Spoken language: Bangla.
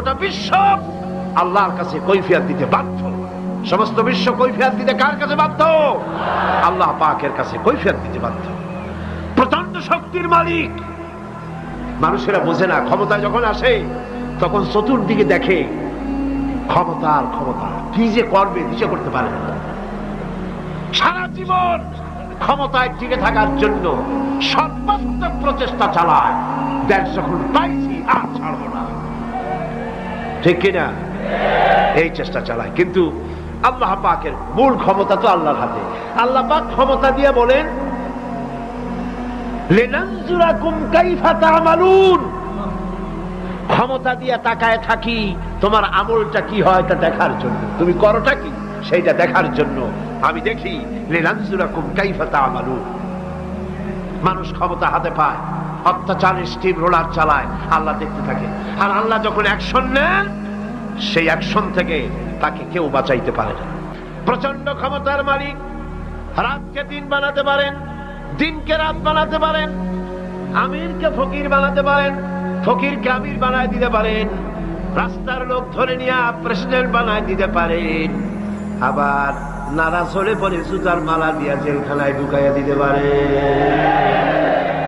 গোটা বিশ্ব আল্লাহর কাছে কৈফিয়ত দিতে বাধ্য। সমস্ত বিশ্ব কৈফিয়ত দিতে কার কাছে বাধ্য? আল্লাহ পাকের কাছে কৈফিয়ত দিতে বাধ্য। প্রচন্ড শক্তির মালিক। মানুষেরা বোঝে না, ক্ষমতায় যখন আসে তখন চতুর্দিকে দেখে ক্ষমতা আর ক্ষমতা, কি যে করবে দিশা করতে পারে না। সারা জীবন ক্ষমতায় টিকে থাকার জন্য সর্বাত্মক প্রচেষ্টা চালায়, দেশ যখন পাইছি আর ছাড়বো না, ঠিক কিনা? এই চেষ্টা চালায়। কিন্তু আল্লাহ পাকের মূল ক্ষমতা তো আল্লাহর হাতে। আল্লাহ পাক ক্ষমতা দিয়ে বলেন লিনানজুরাকুম কাইফা তা'মালুন, ক্ষমতা দিয়ে তাকায় থাকি তোমার আমলটা কি হয় তা দেখার জন্য, তুমি করোটা কি সেইটা দেখার জন্য আমি দেখি। লিনানজুরাকুম কাইফা তা'মালুন। মানুষ ক্ষমতা হাতে পায়, অত্যাচারের স্টিম রোলার চালায়, আল্লাহ দেখতে থাকে। আর আল্লাহ যখন অ্যাকশন নেন, সেই অ্যাকশন থেকে তাকে কেউ বাঁচাইতে পারে না। প্রচন্ড ক্ষমতার মালিক। রাতকে দিন বানাতে পারেন, দিনকে রাত বানাতে পারেন, আমিরকে ফকির বানাতে পারেন, ফকিরকে আমির বানায় দিতে পারেন, রাস্তার লোক ধরে নিয়ে প্রেসিডেন্ট বানায় দিতে পারেন, আবার নারাজ হলে পরে সুতার মালা দিয়া জেলখানায় ঢুকাইয়া দিতে পারেন।